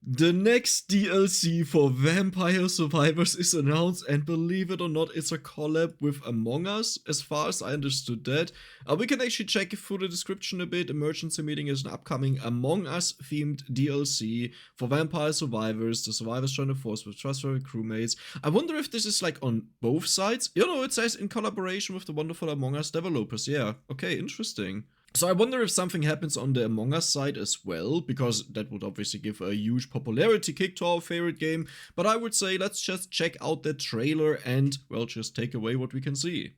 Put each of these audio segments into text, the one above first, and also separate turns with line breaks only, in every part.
The next DLC for Vampire Survivors is announced, and believe it or not, it's a collab with Among Us, as far as I understood that. We can actually check through the description a bit. Emergency Meeting is an upcoming Among Us themed DLC for Vampire Survivors. The survivors join the force with trustworthy crewmates. I wonder if this is like on both sides. You know, it says in collaboration with the wonderful Among Us developers. Yeah, okay, interesting. So I wonder if something happens on the Among Us side as well, because that would obviously give a huge popularity kick to our favorite game. But I would say let's just check out that trailer and, well, just take away what we can see.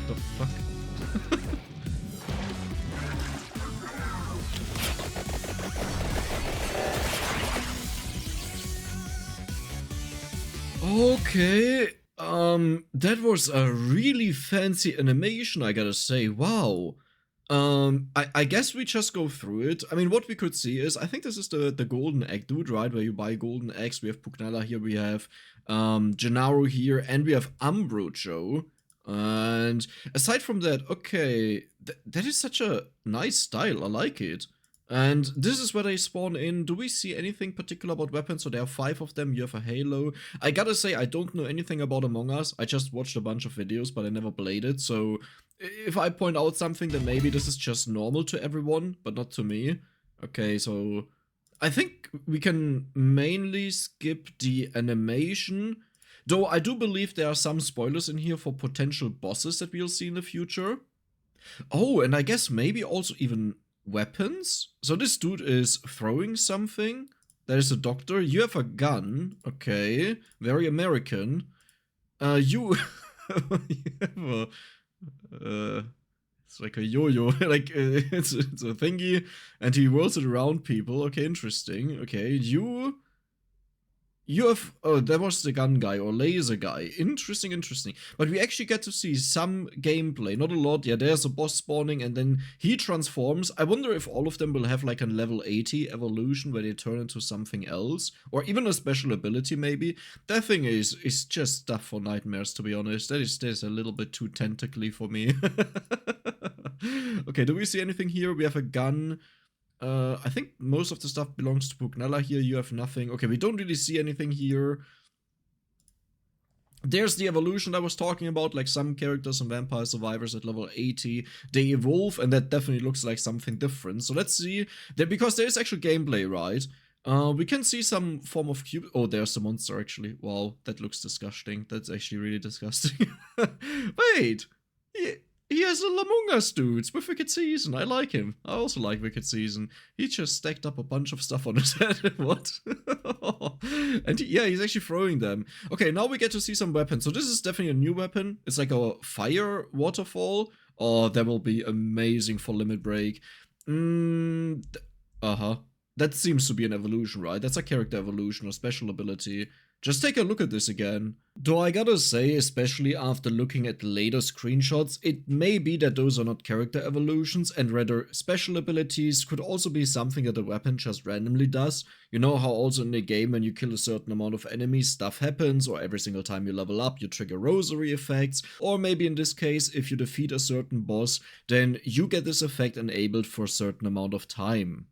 The fuck? Okay, that was a really fancy animation, I gotta say. Wow. I guess we just go through it. I mean, what we could see is, I think this is the golden egg dude, right? Where you buy golden eggs. We have Pugnella here, we have Gennaro here, and we have Ambrojo. And aside from that, okay, that is such a nice style. I like it. And this is where they spawn in. Do we see anything particular about weapons? So there are 5 of them. You have a halo. I gotta say, I don't know anything about Among Us. I just watched a bunch of videos, but I never played it. So if I point out something, then maybe this is just normal to everyone, but not to me. Okay, so I think we can mainly skip the animation. Though I do believe there are some spoilers in here for potential bosses that we'll see in the future. Oh, and I guess maybe also even weapons? So this dude is throwing something. There's a doctor. You have a gun. Okay. Very American. You, you have a, it's like a yo-yo. Like, it's a thingy. And he whirls it around people. Okay, interesting. Okay, you have, oh, that was the gun guy or laser guy. Interesting, interesting. But we actually get to see some gameplay, not a lot. Yeah, there's a boss spawning and then he transforms. I wonder if all of them will have like a level 80 evolution where they turn into something else. Or even a special ability maybe. That thing is just stuff for nightmares, to be honest. That is a little bit too tentacly for me. Okay, do we see anything here? We have a gun. I think most of the stuff belongs to Pugnella here. You have nothing. Okay, we don't really see anything here. There's the evolution I was talking about, like some characters in Vampire Survivors at level 80, they evolve, and that definitely looks like something different. So let's see, because there is actual gameplay, right? We can see some form of cube. Oh, there's the monster actually. Wow, that looks disgusting. That's actually really disgusting. Wait, he has a Among Us dudes with Wicked Season. I like him. I also like Wicked Season. He just stacked up a bunch of stuff on his head. What? And yeah, he's actually throwing them. Okay, now we get to see some weapons. So this is definitely a new weapon. It's like a fire waterfall. Oh, that will be amazing for Limit Break. Uh-huh. That seems to be an evolution, right? That's a character evolution or special ability. Just take a look at this again. Though I gotta say, especially after looking at later screenshots, it may be that those are not character evolutions and rather special abilities could also be something that a weapon just randomly does. You know how also in the game when you kill a certain amount of enemies, stuff happens, or every single time you level up you trigger rosary effects, or maybe in this case if you defeat a certain boss, then you get this effect enabled for a certain amount of time.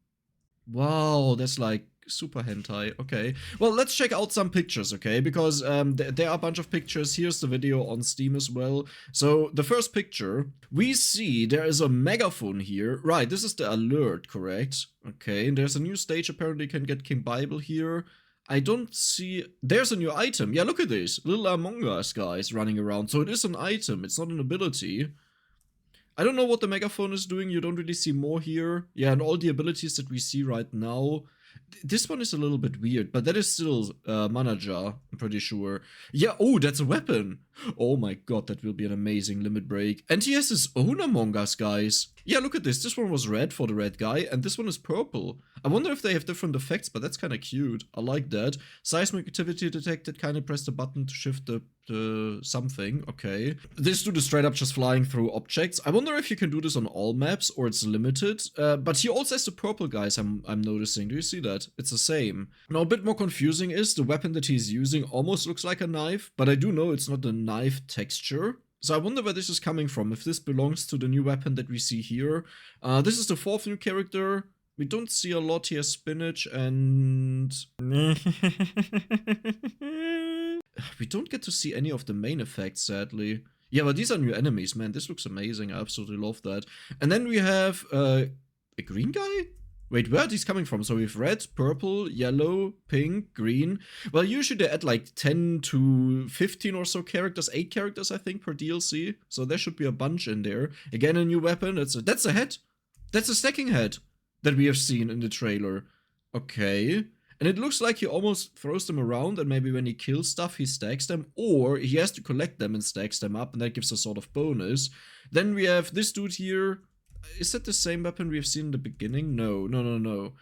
Wow, that's like super hentai. Okay. Well, let's check out some pictures, okay? Because there are a bunch of pictures. Here's the video on Steam as well. So the first picture, we see there is a megaphone here. Right, this is the alert, correct? Okay, and there's a new stage. Apparently you can get King Bible here. I don't see... There's a new item. Yeah, look at this. Little amongus guys running around. So it is an item. It's not an ability. I don't know what the megaphone is doing. You don't really see more here. Yeah, and all the abilities that we see right now. This one is a little bit weird, but that is still mana jar, I'm pretty sure. Yeah, oh, that's a weapon. Oh my god, that will be an amazing limit break. And he has his own Among Us, guys. Yeah, look at this. This one was red for the red guy, and this one is purple. I wonder if they have different effects, but that's kind of cute. I like that. Seismic activity detected. Kind of press the button to shift the something. Okay. This dude is straight up just flying through objects. I wonder if you can do this on all maps or it's limited. But he also has the purple guys, I'm noticing. Do you see that? It's the same. Now, a bit more confusing is the weapon that he's using almost looks like a knife, but I do know it's not a knife texture. So I wonder where this is coming from, if this belongs to the new weapon that we see here. This is the fourth new character. We don't see a lot here. Spinach and... We don't get to see any of the main effects, sadly. Yeah, but these are new enemies, man. This looks amazing. I absolutely love that. And then we have a green guy? Wait, where are these coming from? So we have red, purple, yellow, pink, green. Well, usually they add like 10 to 15 or so characters, 8 characters, I think, per DLC. So there should be a bunch in there. Again, a new weapon. That's a head. That's a stacking head that we have seen in the trailer. Okay. And it looks like he almost throws them around, and maybe when he kills stuff, he stacks them, or he has to collect them and stacks them up, and that gives a sort of bonus. Then we have this dude here. Is that the same weapon we have seen in the beginning? No.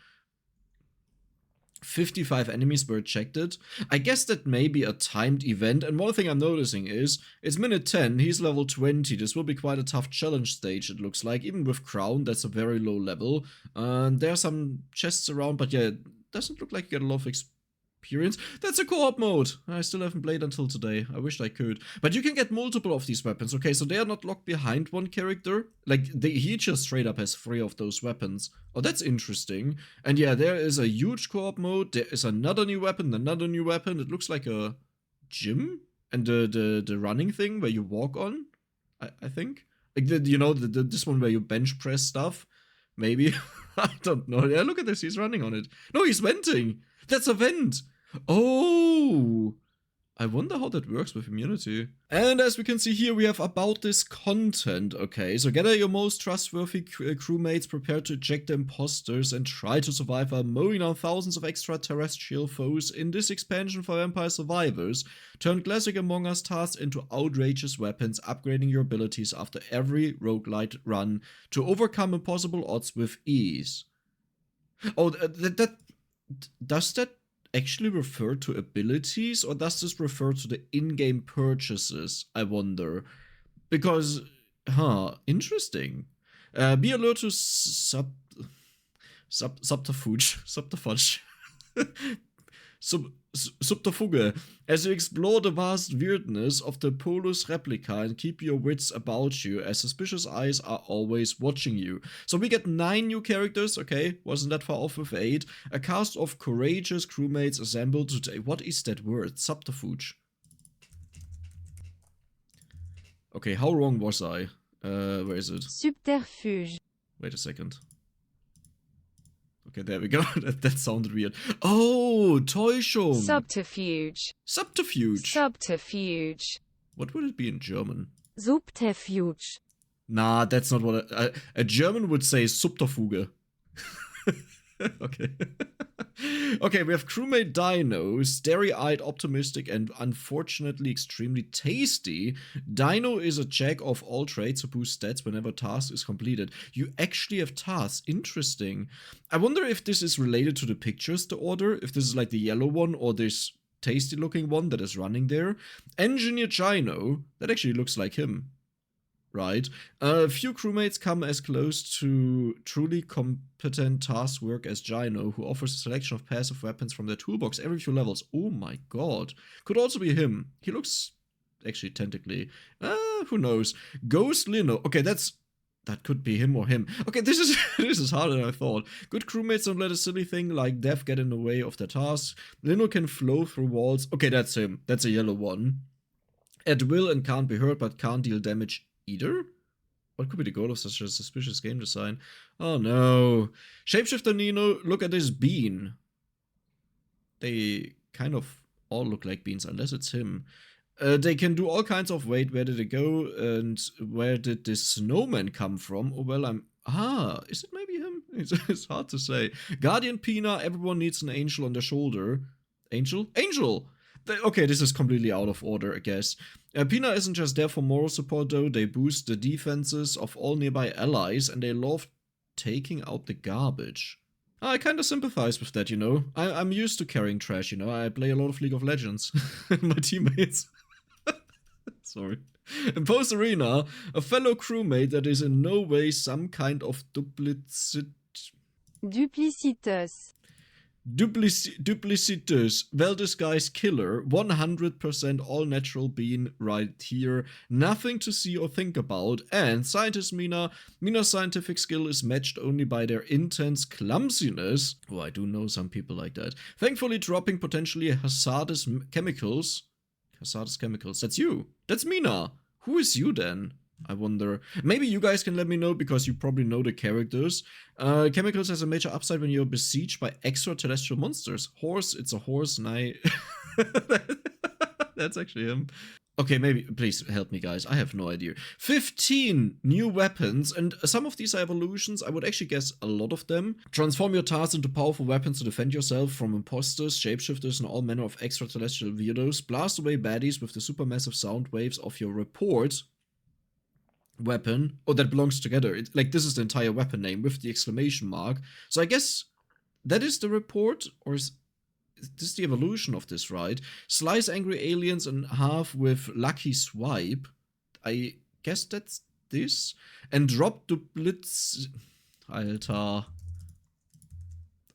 55 enemies were ejected. I guess that may be a timed event, and one thing I'm noticing is, it's minute 10, he's level 20, this will be quite a tough challenge stage, it looks like. Even with Crown, that's a very low level. There are some chests around, but yeah, doesn't look like you get a lot of experience. That's a co-op mode. I still haven't played until today. I wished I could. But you can get multiple of these weapons. Okay, so they are not locked behind one character. Like, he just straight up has 3 of those weapons. Oh, that's interesting. And yeah, there is a huge co-op mode. There is another new weapon. It looks like a gym. And the running thing where you walk on, I think. Like, this one where you bench press stuff. Maybe. I don't know. Yeah, look at this. He's running on it. No, he's venting. That's a vent. Oh. I wonder how that works with immunity. And as we can see here, we have about this content. Okay, so gather your most trustworthy crewmates, prepare to eject the imposters, and try to survive while mowing down thousands of extraterrestrial foes in this expansion for Vampire Survivors. Turn classic Among Us tasks into outrageous weapons, upgrading your abilities after every roguelite run to overcome impossible odds with ease. Oh, does that actually refer to abilities, or does this refer to the in-game purchases, I wonder? Because, interesting. Be alert to subterfuge. Subterfuge, as you explore the vast weirdness of the Polus replica and keep your wits about you, as suspicious eyes are always watching you. So we get 9 new characters, okay, wasn't that far off with 8. A cast of courageous crewmates assembled to what is that word? Subterfuge. Okay, how wrong was I? Where is it?
Subterfuge.
Wait a second. Okay, there we go. that sounded weird. Oh, Täuschung.
Subterfuge.
Subterfuge.
Subterfuge.
What would it be in German?
Subterfuge.
Nah, that's not what a German would say. Subterfuge. Okay. Okay, we have crewmate Dino, starry-eyed, optimistic, and unfortunately extremely tasty. Dino is a jack of all trades to boost stats whenever task is completed. You actually have tasks. Interesting. I wonder if this is related to the pictures, the order, if this is like the yellow one or this tasty-looking one that is running there. Engineer Gino, that actually looks like him. Right. A few crewmates come as close to truly competent task work as Gino, who offers a selection of passive weapons from their toolbox every few levels. Oh my god. Could also be him. He looks actually tentacly. Who knows? Ghost Lino. Okay, that's That could be him or him. Okay, this is this is harder than I thought. Good crewmates don't let a silly thing like death get in the way of their tasks. Lino can flow through walls. Okay, that's him. That's a yellow one. At will and can't be hurt, but can't deal damage either? What could be the goal of such a suspicious game design? Oh no. Shapeshifter Nino, look at this bean. They kind of all look like beans, unless it's him. They can do all kinds of, wait, where did it go? And where did this snowman come from? Oh, well, is it maybe him? It's hard to say. Guardian Pina, everyone needs an angel on their shoulder. Angel? Angel! Okay, this is completely out of order, I guess. Pina isn't just there for moral support, though. They boost the defenses of all nearby allies, and they love taking out the garbage. I kinda sympathize with that, you know. I'm used to carrying trash, you know. I play a lot of League of Legends. My teammates. Sorry. In Post Arena, a fellow crewmate that is in no way some kind of
Duplicitous.
Duplicitous, well-disguised killer, 100% all-natural being right here, nothing to see or think about, and scientist Mina's scientific skill is matched only by their intense clumsiness. Oh, I do know some people like that. Thankfully dropping potentially hazardous chemicals. Hazardous chemicals, that's you. That's Mina. Who is you then? I wonder. Maybe you guys can let me know because you probably know the characters. Chemicals has a major upside when you're besieged by extraterrestrial monsters. Horse, it's a horse, and that's actually him. Okay, maybe, please help me, guys. I have no idea. 15 new weapons, and some of these are evolutions. I would actually guess a lot of them. Transform your tasks into powerful weapons to defend yourself from imposters, shapeshifters, and all manner of extraterrestrial weirdos. Blast away baddies with the supermassive sound waves of your report weapon. Oh, that belongs together. Like, this is the entire weapon name with the exclamation mark. So I guess that is the report, or is this the evolution of this, right? Slice angry aliens in half with lucky swipe. I guess that's this. And drop duplits. Alter.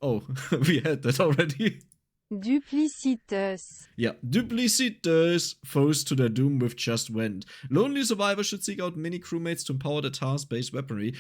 Oh, we had that already.
Duplicitous.
Yeah, duplicitous, foes to their doom with just went. Lonely survivors should seek out mini crewmates to empower their task-based weaponry.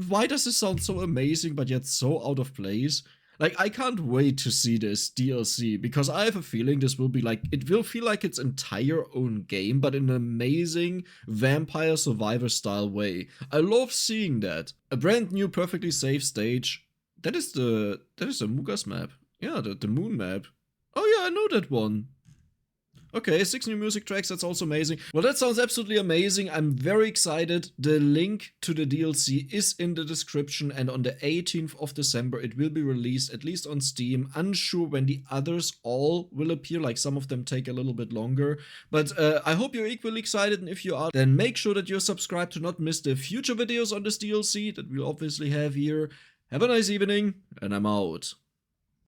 Why does this sound so amazing but yet so out of place? Like, I can't wait to see this DLC, because I have a feeling this will be like, it will feel like its entire own game, but in an amazing vampire survivor style way. I love seeing that. A brand new, perfectly safe stage. That is the Mugas map. Yeah, the moon map. Oh yeah, I know that one. Okay, 6 new music tracks, that's also amazing. Well, that sounds absolutely amazing. I'm very excited. The link to the DLC is in the description, and on the 18th of December it will be released, at least on Steam. Unsure when the others all will appear, like some of them take a little bit longer. But I hope you're equally excited, and if you are, then make sure that you're subscribed to not miss the future videos on this DLC that we'll obviously have here. Have a nice evening, and I'm out.